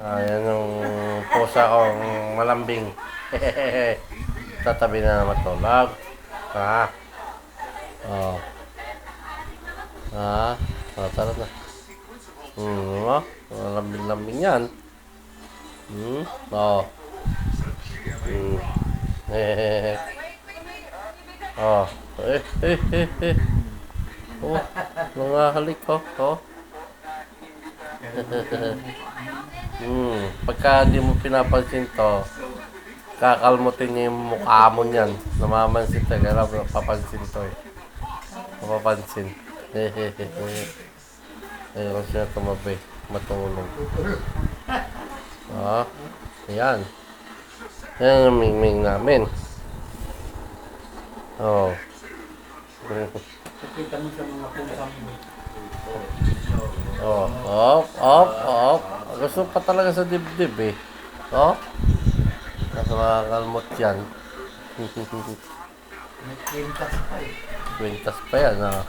Ayan yung pusa kong malambing. Tatabi na matulog. Ha? Oh. Ha? Tara na. Oh. Malambing-lambing yan. Oh. Oh. Oh. Mga halik ko. Oh. Pagka di mo pinapansin to, kakalmutin niya yung mukha mo niyan. Namamansin ka, kaya papansin to eh. Mapapansin. Ayun siya tumabi. Matulog. Ah, ayan. Yan ang mingming namin. Oh. Nakita mo sa mga pusang Oh, op. Gusto pa talaga sa dibdib eh. Oh. Nasa makakalmot yan. may kwintas pa eh. Kwintas pa yan ah.